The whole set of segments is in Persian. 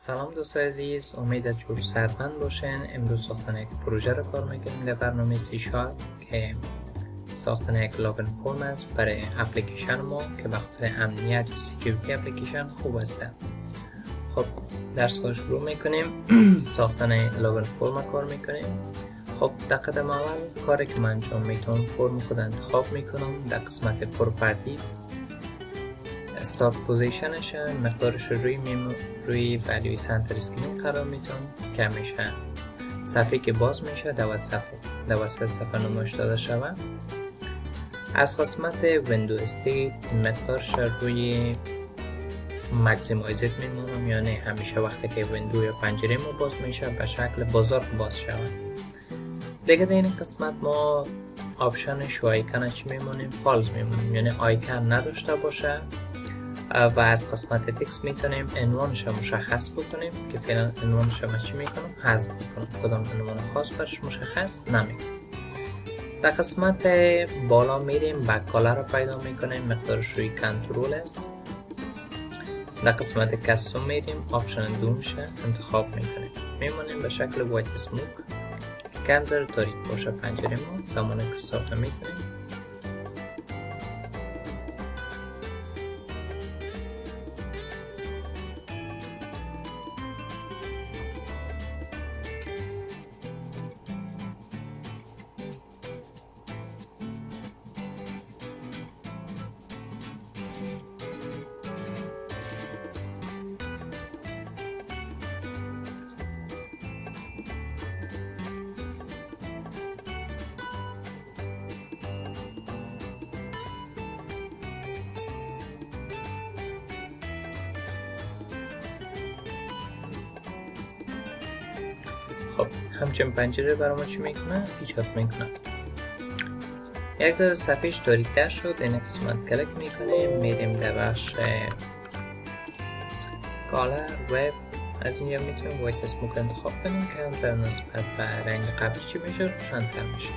سلام دوستای عزیز، امید از جور سرمند باشین. امروز ساختن یک پروژه رو کار میکنیم در برنامه سی شارپ که ساختن یک لاگین فرم است برای اپلیکیشن ما که به خاطر امنیت و سکیوریتی اپلیکیشن خوب است. خب درس رو شروع میکنیم. ساختن لاگین فرم کار میکنیم. خب در قدم اول کاری که من انجام میتونم فرم خود انتخاب میکنم. در قسمت پروپرتیز استارت پوزیشنش مقدارش روی ولیوی سنتر اسکرین قرار میتونم که همیشه صفحه که باز میشه دوسط صفحه نمایش داده شود. از قسمت ویندو استیت مقدارش روی مکسیمایزر میمونم، یعنی همیشه وقتی که ویندو یا پنجره ما باز میشه به شکل بازار باز شود. دیگه در این قسمت ما آپشن شو آیکن چی میمونیم؟ فالز میمونیم، یعنی آیکن نداشته باشه. و از قسمت تکست میتونیم عنوانش مشخص بکنیم که فعلا عنوانش ما چی میکنم؟ حذف میکنم. کدام عنوان خاص برش مشخص نمیکنم. در قسمت بالا میریم بک کالر رو پیدا میکنیم، مقدارش روی کنترل است. در قسمت کستوم میریم، آپشن دومش انتخاب میکنیم، میمونیم به شکل وایت اسموک که کم ذره تاریک باشه پنجره ما زمانی که استارت میزنیم. خب همچنین پنجره برای ما چی میکنه؟ ایجاد میکنه. یک ذره صفحهش تاریک‌تر شد. این قسمت کلیک میکنیم، میریم در بخش کالر وب. از اینجا میتونیم وایت اسموک انتخاب کنیم که هم ذره نسبت به رنگ قبلی چی میشه؟ روشن‌تر میشه.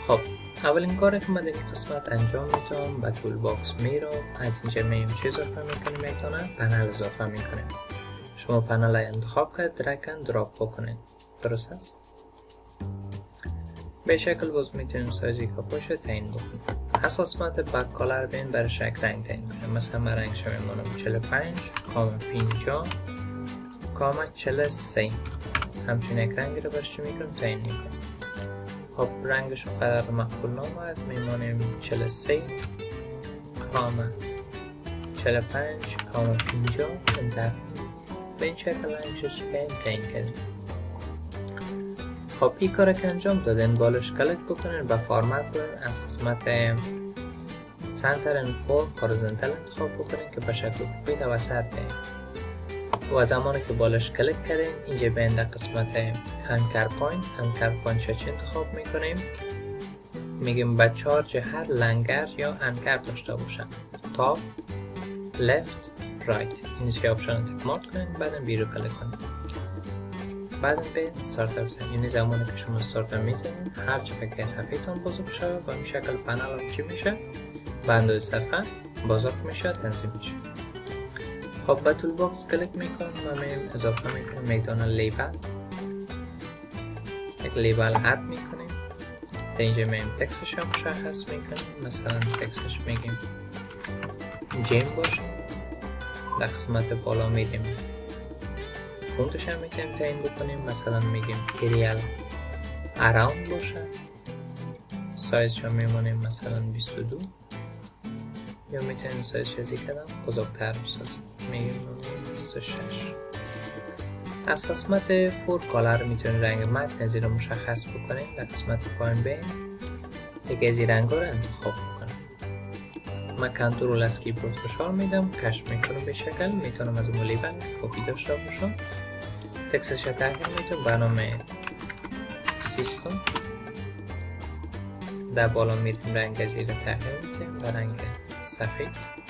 خب اولین کاری که من در این قسمت انجام میتونم به تول باکس میرم. از اینجا میریم چی اضافه میکنیم؟ میتونم پنل اضافه میکنیم. شما پنل انتخاب کرد، درگ اند دراپ بکنید. درست است؟ به شکل باز میتونیم سایزی که باشه تعیین بکنیم. از قسمت بک کالر بین برای شکل رنگ تعیین کنیم. مثلا من رنگش میمونم 45 کام 50 کام 43. همچنین یک رنگی رو برش میکنیم تعیین میکنیم. خب رنگش قرار مقبول نامد، میمونیم 43 کام 45 کام 50 انتر. به این شکل رنگش تعیین کنیم. خب این کار که انجام دادین بالاش کلیک بکنین و فرمت کنین. از قسمت سنتر اند فور هورایزونتال انتخاب بکنین که به شکل افقی در وسط بیاین. و زمانی که بالاش کلیک کردین اینجا بیاین در قسمت انکر پوینت چی انتخاب میکنیم. میگیم به چارج هر لنگر یا انکر داشته باشن. تاپ، لفت، رایت. این که آپشن تک مارک کنین، بعدم بیرو کلیک کنین. بعدم به استارت بزنید. یعنی زمانی که شما استارت میزنید هر چه فکر صفحه‌تون بزرگ شده و این شکل پنل چی میشه؟ به اندازه صفحه بزرگ میشه، تنظیم میشه. خب به تول باکس کلیک میکنم و میریم اضافه میکنم میدان لیبل. یک لیبل اد میکنیم. در اینجا میریم تکستش هم مشخص میکنیم. مثلا تکستش میگیم جیم باشه. در قسمت بالا میریم فونتش هم میتونیم تعیین بکنیم. مثلا میگیم ایریال اراوند باشه. سایزش هم میمونیم مثلا 22 یا میتونیم سایزش ازی کردم بزرگتر بسازیم. میگیم 26. از قسمت فور کالر میتونیم رنگ متن زیر مشخص بکنیم. در قسمت پایین بین دیگه از این رنگ رو انتخاب بکنیم. من کنترل از کیبورد فشار میدم، کش میکنم. به شکل میتونم از اون لیبل کپی داشته باشم. تکستش تغییر میتونم به نام سیستم. در بالا میریم رنگ زیر تغییر میتونیم و رنگ سفید.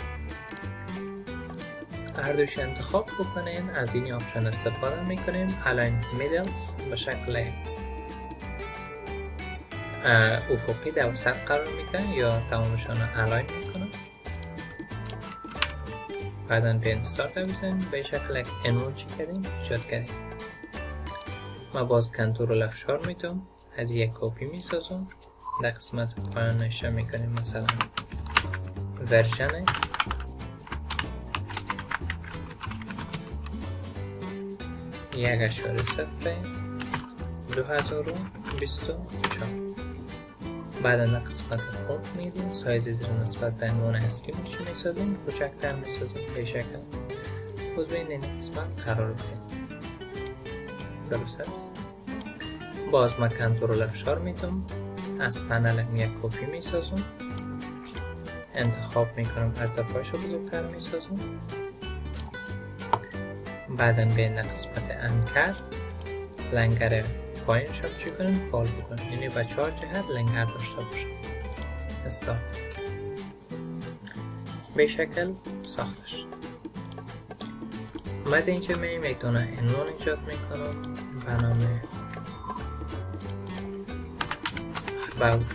هر دوش انتخاب بکنین. از این آپشن استفاده میکنیم. الاین میدلز به شکل افقی در وسط قرار میکنه یا تمامشان الاین میکنه. بعدا به اینستارت بزنیم. به شکل یک عنوان چی کردیم ایجاد کردیم. ما باز کنترل افشار میتونم از یک کپی میسازم. در قسمت پایان نشه میکنیم مثلا ورژن 1.0/2024. بعدا در قسمت فونت میدیم، سایز زیر نسبت به عنوان اصلی میسازیم، کوچکتر میسازیم به شکل باز بین این قسمت قرار بدیم. درست است. باز ما کنترل افشار میتونم از پنل یک کپی میسازم، انتخاب میکنم ارتفاعش رو بزرگتر میسازم. بعدا به این قسمت انکر لنگر پایینش رو چی کنیم فال بکنیم، یعنی به 4 جهت لنگر داشته باشه. استارت. به شکل ساخته شد. بعد اینجا میایم یک دونه عنوان ایجاد میکنم به نام about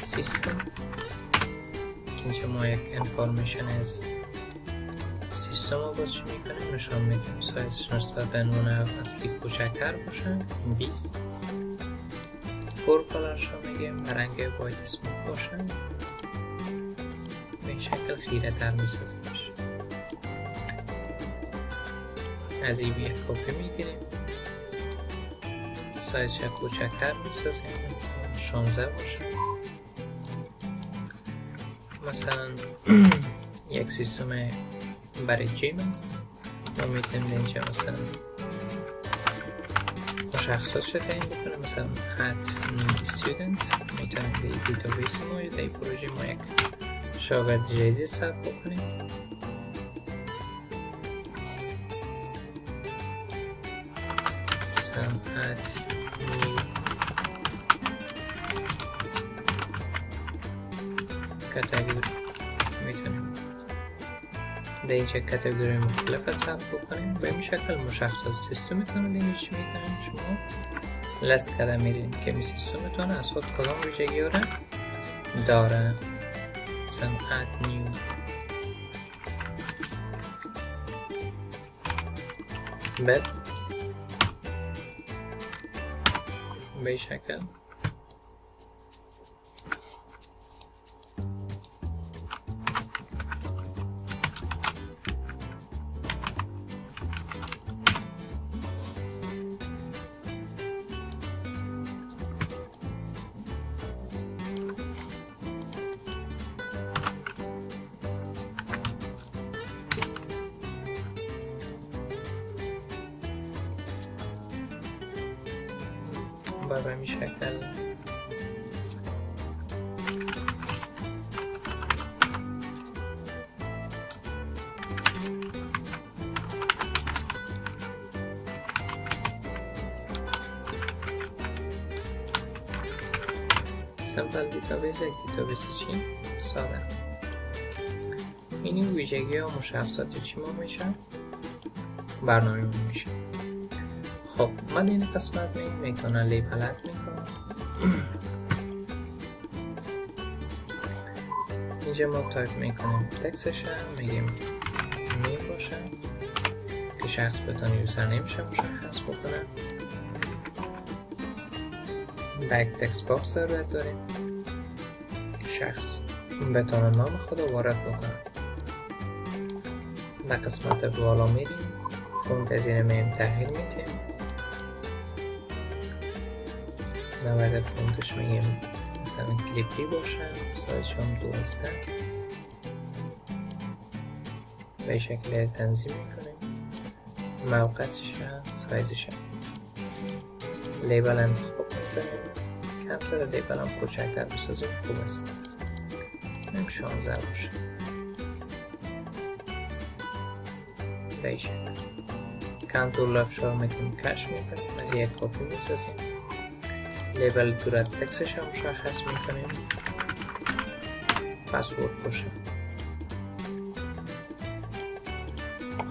system که اینجا ما یک انفارمیشن از سیستم رو باز چی میکنیم نشان میدیم. سایزش نسبت به عنوان اصلی کوچکتر باشه 20. فور کالرش رو میگیم به رنگ وایت اسموک باشه. به این شکل خیره تر میسازیمش. از این یک کپی میگیریم، سایزش کوچکتر میسازیم مثلا 16 باشه. مثلا یک سیستم برای جیمز ما میتونیم اینجا مثلا مشخصات تعیین بکنیم، مثلا add new student میتونیم در دیتابیس ما یا در پروژه ما یک شاگرد جدید ثبت بکنیم. مثلا add new category میتونیم در اینجا کاتگوری مختلف ثبت بکنیم. به این شکل مشخصات سیستمتون رو چی میکنیم شما لست کرده میرین که می سیستمتون از خود کدام ویژگی رو داره. مثلا add new bed به این شکل به این شکل سمپل دیتابیس یک دیتابیس چی؟ ساده. این ویژگی ها مشخصات چی ما میشن؟ برنامه ما میشن. خب من این قسمت میکنم لیبلت میکنم. اینجا ما تایپ میکنیم تکسش میگیم نیم باشه که شخص بتونه یوزر نیمشه مشخص بکنه. بک تکست باکس ضرورت داریم که شخص بتونه نام خود وارد بکنه. در قسمت بالا میریم فونت از این میم تغییر میتیم. نوعد فونتش میگیم مثلا کلیپی باشه، سایزش هم 12. به شکل تنظیم میکنیم موقعتش سایزش لیبل انتخاب میکنیم که همسر لیبل هم کوچکتر بسازیم خوب است. نیم 16 باشه. به شکل کنترل افشار میکنیم کش میکنیم از یک کپی میسازیم. لیبل دورت تکسش هم مشخص میکنیم پسورد باشه.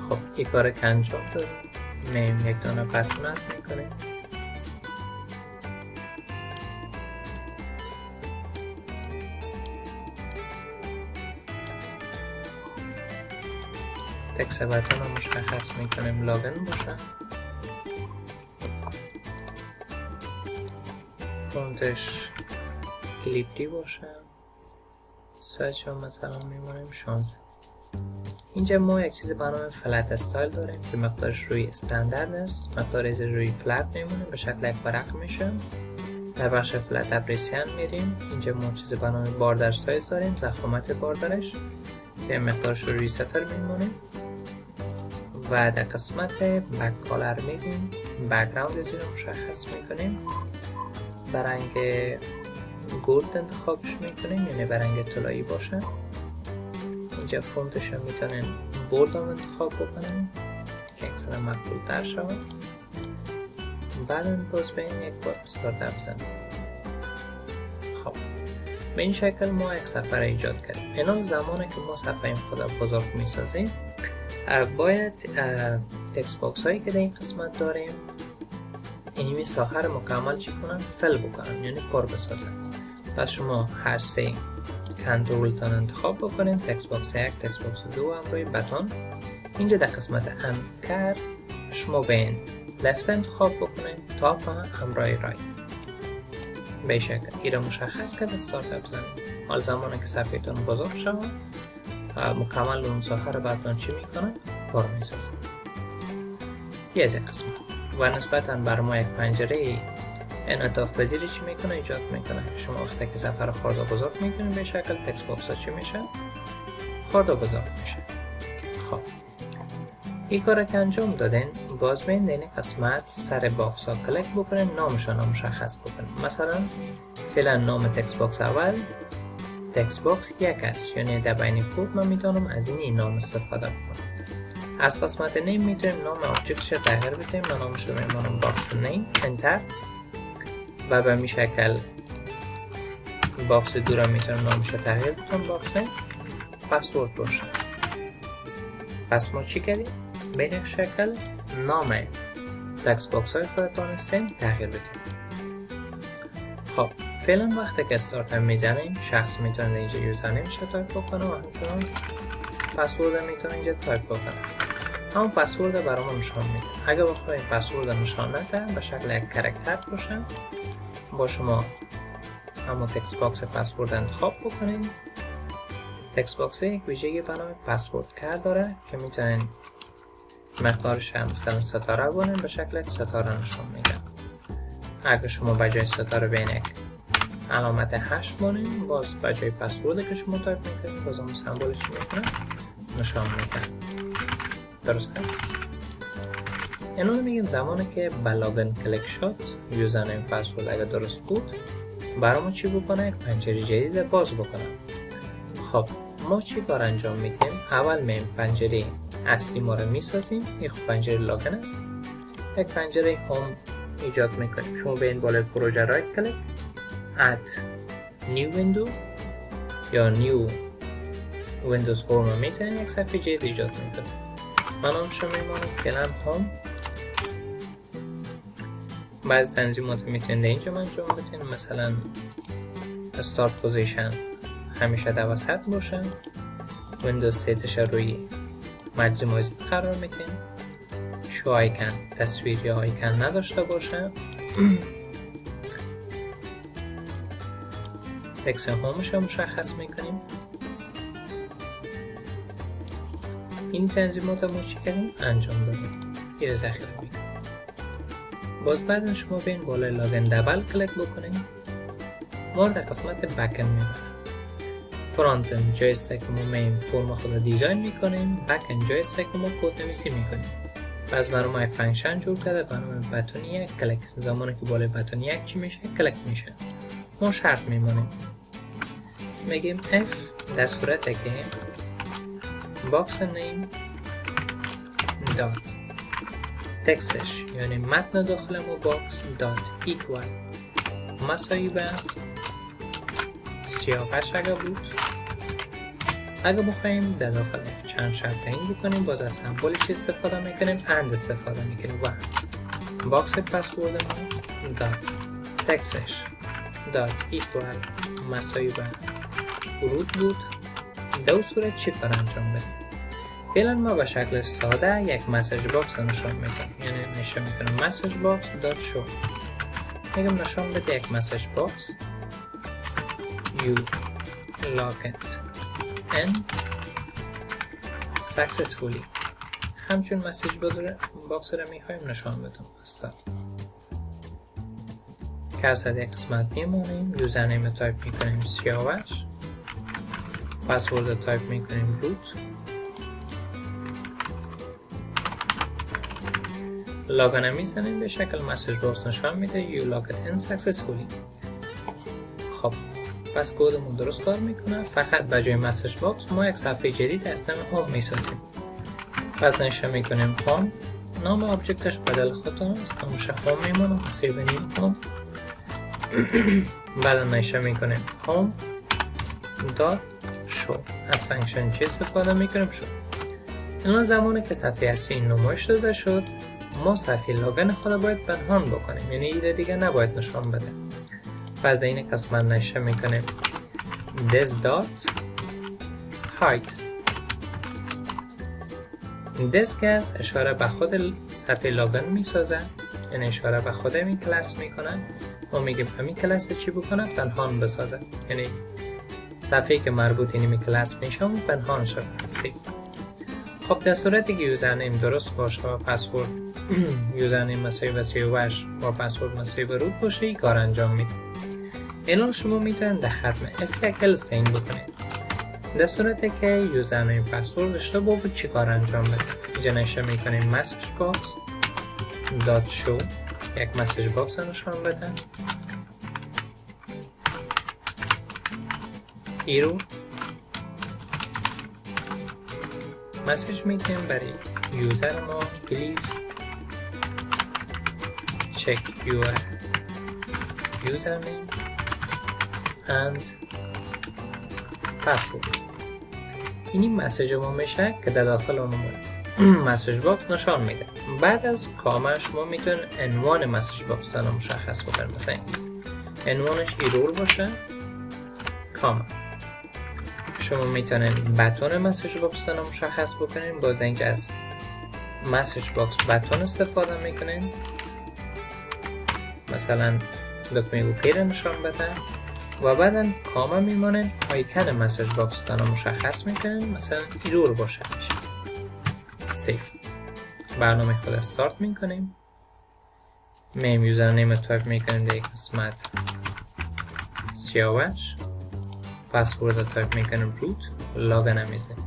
خب این کار که انجام داریم میم یک دانه پتونت میکنیم. تکس بتون رو مشخص میکنیم لاگین باشه. فونتش کلیپی باشه. سایز رو مثلا میمونیم 16. اینجا ما یک چیزی به نام فلت استایل داریم که مقدارش روی استاندارد است، مقدار از روی فلت میمونه به شکل یک ورق میشه. در بخش فلت اپریسیان میریم. اینجا ما چیزی به نام باردر سایز داریم، ضخامت باردرش که مقدارش روی 0 میمونه. و در قسمت بک کالر میریم، بک‌گراند از رو مشخص میکنیم، به رنگ گولد انتخابش میکنیم، یعنی به رنگ طلایی باشه. اینجا فونتش هم میتونین بولد هم انتخاب بکنیم که اکثر مقبول تر شود. بعد باز به این یک بار استارت بزنیم. خب به این شکل ما یک صفحه ایجاد کردیم. اینا زمانی که ما صفحه خود بزرگ میسازیم باید تکست باکس هایی که در این قسمت داریم اینوی ساحه رو مکمل چی کنن؟ فل بکنن، یعنی پر بسازن. پس شما هر سه کنترل تان انتخاب بکنین، تکست باکس 1، تکست باکس 2 همراه بتون. اینجا در قسمت انکر شما به این لفت انتخاب بکنین، تاپ همراه رایت. به شکل این رو مشخص کرد استارت بزنید. حال زمانی که صفحه تان بزرگ شود مکمل اون ساحه رو بتون چی میکنن؟ پر میسازن. یه از قسمت و نسبتاً بر ما یک پنجره انعطاف پذیری چی میکنه؟ ایجاد میکنه. شما وقتی که صفحه رو خرد و بزرگ میکنید به شکل تکست باکس ها چی میشه؟ خرد و بزرگ میشه. خب این کار که انجام دادین باز بین در این قسمت سر باکس ها کلیک بکنین، نامشان رو مشخص بکنین. مثلا فعلا نام تکست باکس اول تکست باکس 1 است، یعنی در بین کد من میتونم از این نام استفاده بکنم. از قسمت نیم میتونیم نام آبجکتش رو تغییر بدیم. من نامش رو میمونم باکس نیم، انتر. و به می شکل باکس 2 رو میتونم نامش رو تغییر بدم، باکس پسورد باشه. پس ما چی کردیم؟ به این شکل نام تکست باکس های خودتان هستیم تغییر بدیم. خب فعلا وقتی که استارت هم میزنیم شخص میتونه اینجا یوزرنیمش رو تایپ بکنه و همچنان پسورد میتونه اینجا تایپ بکنه. همون پسورد برامون نشان میده. اگه بخوایم پسورد نشان نده به شکل یک کاراکتر باشه، با شما همون تکست باکس پسورد انتخاب بکنید. تکست باکس یک ویژگی به نام پسورد کد داره که میتونین مقدارش هم مثلا ستاره بونین، به شکل یک ستاره نشان میده. اگه شما به جای ستاره بین یک علامت 8 بونین، باز به جای پسورد که شما تایپ میکنید باز همون سمبول چی میکنه؟ نشان میده. درست هست؟ اینو میگیم زمانی که به لاگین کلیک شد یوزرنیم پسورد اگه درست بود برامون چی بکنه؟ یک پنجره جدید باز بکنه. خب ما چی کار انجام میدیم؟ اول میم پنجره اصلی ما رو میسازیم. این خب پنجره لاگین است. یک پنجره هوم ایجاد میکنیم. شما به این بالای پروژه رایت کلیک add new window یا new windows form میتونید یک صفحه جدید ایجاد میکنیم. من هم شما میمانم فعلا هوم. بعض تنظیمات میتونید اینجا انجام بدین، مثلا استارت پوزیشن همیشه در وسط باشه، ویندوز سیتش روی مجموعه قرار میدین، شو آیکن تصویر یا آیکن نداشته باشه، تکست هومش رو مشخص میکنیم. این تنظیمات رو چی کردیم؟ انجام دادیم. این رو ذخیره میکنیم. باز بعد شما به این بالای لاگین دبل کلیک بکنید. ما در قسمت بک اند میبریم. فرانت اند جای است که ما مین فرم خود دیزاین میکنیم، بک اند جای است که ما کد نویسی میکنیم. باز برای ما یک فانکشن جور کرده به نام بتون یک کلیک. زمانی که بالای بتون یک چی میشه؟ کلیک میشه. ما شرط میمونیم. میگیم f در صورت که باکس نیم دات تکستش یعنی متن داخل ما باکس دات ایکوال مساوی به 38 اگه بود. اگه بخوایم در داخل چند شرط تعیین بکنیم باز از سمبولش استفاده میکنیم، اند استفاده میکنیم و باکس پسورد ما دات تکستش دات ایکوال مساوی به ورود بود. دو صورت چی پر انجام بدیم. فعلا ما به شکل ساده یک مسیج باکس نشان میدم، یعنی نشان میکنم مسیج باکس دات شو. میگم نشان بده یک مسیج باکس you logged in successfully. همچون مسیج باکس را میخوایم نشان بدم. استارت کرسر یک قسمت میمونیم، یوزرنیم تایپ میکنیم سیاوش، پسورد تایپ میکنیم روت، لاگن میزنیم، به شکل مسیج باکس نشان میده you logged in successfully. خب پس کدمون درست کار میکنه، فقط به جای مسیج باکس ما یک صفحه جدید اسم هوم میسازیم. پس نشه میکنیم هوم، نام آبجکتش بدل خطا است، نامش هوم میمونه، مسیج بنیم هوم. بعد نشه میکنیم هوم دات شو، از فنکشن چی استفاده میکنیم شو. الان زمانی که صفحه اصلی نمایش داده شد، ما صفحه لاگن خود باید پنهان بکنیم، یعنی ایده دیگه نباید نشان بده. پس در این قسمت نشه میکنیم this dot hide. this که اشاره به خود صفحه لاگن میسازه، یعنی اشاره به خود این کلاس میکنه. ما میگیم همین کلاس چی بکنه؟ پنهان بسازه، یعنی صفحه که مربوط این کلاس میشه و پنهان شد. خب در صورتی که یوزرنیم درست باشه و پسورد یوزرنیم مساوی به سیاوش و پسورد مساوی به روت باشه، این کار انجام میده. الان شما میتونید در ختم اف یک الستین بکنید. در صورتی که یوزرنیم پسورد اشتباه بود چی کار انجام بده؟ اینجا نشه میکنیم مسیج باکس دات شو، یک مسیج باکس نشان بده ایرو. مسیج میتونیم برای یوزر ما please check your username and password. این مسیج ما میشه که در داخل اون مسیج باکس نشان میده. بعد از کامل شما میتونید عنوان مسیج باکس رو مشخص بکنید، مثلا عنوانش ایرور باشه کامل. شما میتونید بتون مسیج باکس رو مشخص بکنید، باز اینجا از مسیج باکس بتون استفاده میکنید، مثلا دکمه اوکی رو نشان بده و بعدا کامل میمانید آیکن مسیج باکس رو مشخص میکنید، مثلا ایرور باشه. سیف برنامه خود استارت میکنیم، میم یوزرنیم تایپ میکنیم در یک قسمت سیاوش، پسورد تایپ میکنیم روت، لاگن هم میزنیم.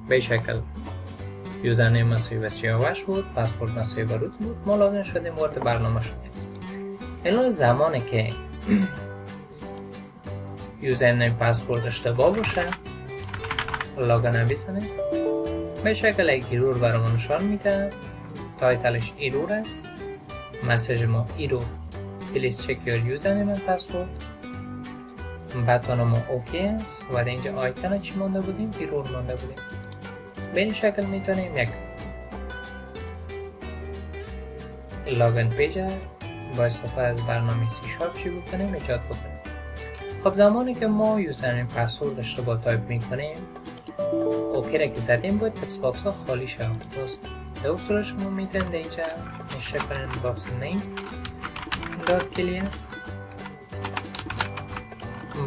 به شکل یوزرنیم مساوی به سیاوش بود، پسورد مساوی به روت بود، ما لاگن شدیم، وارد برنامه شدیم. الان زمانی که یوزرنیم پسورد اشتباه باشه لاگن هم بزنیم، به شکل یک ایرور برامون نشان میده، تایتلش ایرور است، مسیج ما ایرور please check your username and password. بتون ما اوکی است و اینجا آیکن چی مانده بودیم؟ ایرور مانده بودیم. به این شکل میتونیم یک لاگن پیج با استفاده از برنامه سی شارپ چی بکنیم؟ ایجاد بکنیم. خب زمانی که ما یوزرنیم پسورد اشتباه تایپ میکنیم، اوکی را که زدیم باید تکست باکس ها خالی شد. در اصول شما میتونید اینجا نشه کنید باکس نیم دات کلیر،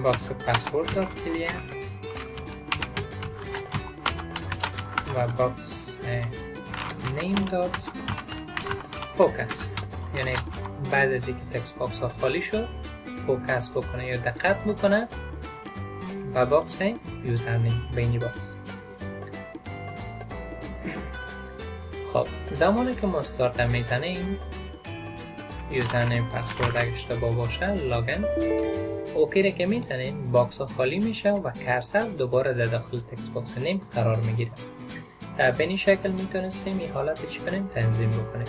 باکس پسورد دات کلیر و باکس نیم دات فوکس، یعنی بعد از اینکه تکست باکس ها خالی شد فوکس بکنه یا دقت بکنه و باکس یوزرنیم به این باکس. خب زمانی که ما استارت میزنیم یوزرنیم پسورد اگه اشتباه باشه لاگن اوکی را که میزنیم باکس ها خالی میشه و کرسر دوباره در داخل تکست باکس نیم قرار میگیره. به این شکل میتونستیم این حالت چی کنیم؟ تنظیم بکنیم.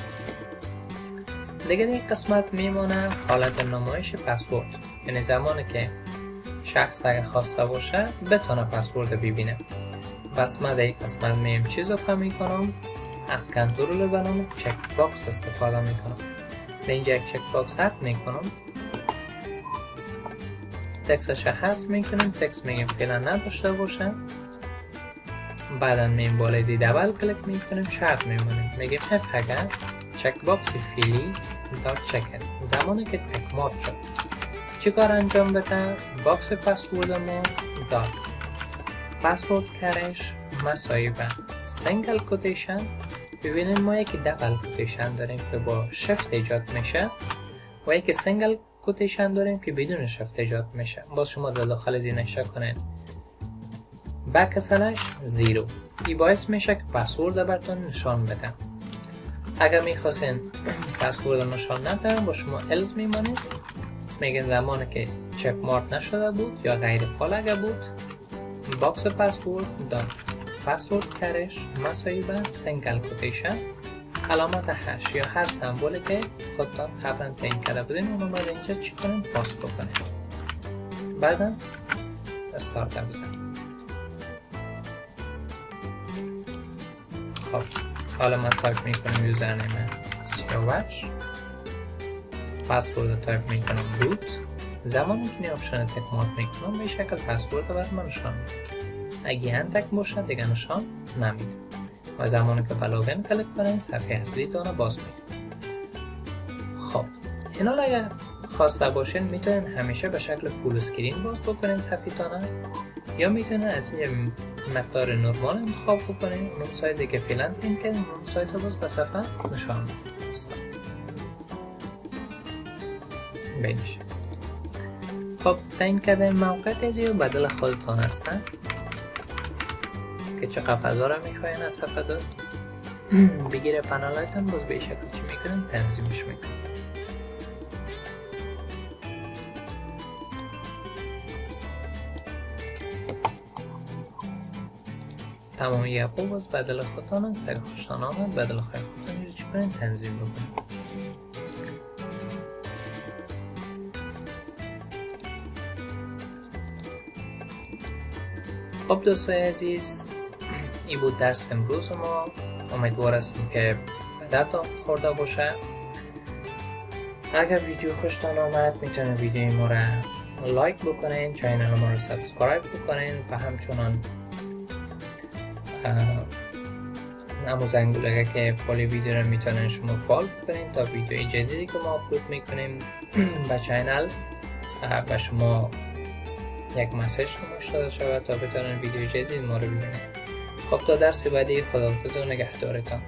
دیگه یک قسمت میمونه حالت نمایش پسورد، یعنی زمانی که شخص اگه خواسته باشه بتونه پسورد ببینه. بس من در یک قسمت میم چیز رو میکنم، از کنترل به نام چک باکس استفاده میکنم. در اینجا یک چک باکس حذف میکنم، تکستش حذف میکنیم، تکست میگیم فعلا نداشته باشه بعدا مییم بالای زی دبل کلیک میکنیم، شرط میمونیم میگیم اف اگر چک باکس فیلی دات چکن. زمانی که تک مارک شد چی کار انجام بده؟ باکس پسورد ما دات پسورد کرش مساوی به سینگل کوتیشن. ببینیم ما یکی دبل کوتیشن داریم که با شفت ایجاد میشه و یکی سینگل کوتیشن داریم که بدون شفت ایجاد میشه. باز شما در داخل زی نشه کنین بک سلش 0. این باعث میشه که پسورد براتون نشان بده. اگر میخواستین پسورد نشان نده با شما الز میمانید، میگن زمانی که چک مارک نشده بود یا غیر فعال اگر بود باکس پسورد دات پسورد کرش مساوی به سینگل کوتیشن علامت هش یا هر سمبولی که خودتان قبلا تعیین کرده بودین اونو باید اینجا چی کنین؟ پاست بکنین. بعدا استارت بزن. خب حالا من تایپ میکنم یوزرنیم سیاوش، پسورد تایپ میکنم روت. زمانی که این آپشن تک مارک میکنم به شکل پسورد برای من نشان میده. اگه انتک باشه دیگه نشان نمیده و زمانی که بلاگن کلیک کنین صفحه اصلی تانو باز میکنه. خب اینا اگر خواسته باشین میتونین همیشه به شکل فول اسکرین باز بکنین صفحه تانو، یا میتونین از این مقدار نرمال انتخاب بکنین، اون سایزی که فعلا تعیین کردین اون سایز باز به صفحه نشان میده. بینش خب تعیین کردن موقعیت ازی و بدل خودتان هستن که چقدر فضا را میخواین از صفحه دار بگیره پنل هایتان. باز به شکل چی میکنین؟ تنظیمش میکنین. تمامی اپو باز بدل خودتان هست. اگر خوشتان آمد بدل خواهی خودتان رو چی کنین؟ تنظیم بکنین. خب دوستای عزیز این بود درس امروز ما. امیدوار هستم که به دردتان خورده باشه. اگر ویدیو خوشتان آمد میتونید ویدیو ما را لایک بکنین، چینل ما را سابسکرایب بکنین و همچنان همون زنگوله که پلی ویدیو را میتونین شما فالو بکنین تا ویدیوی جدیدی که ما اپلود میکنیم به چینل به شما یک مسیج نمایش داده شود تا بتونن ویدیو جدید ما رو ببینید. خب تا درس بعدی خداحافظ و نگهدارتان.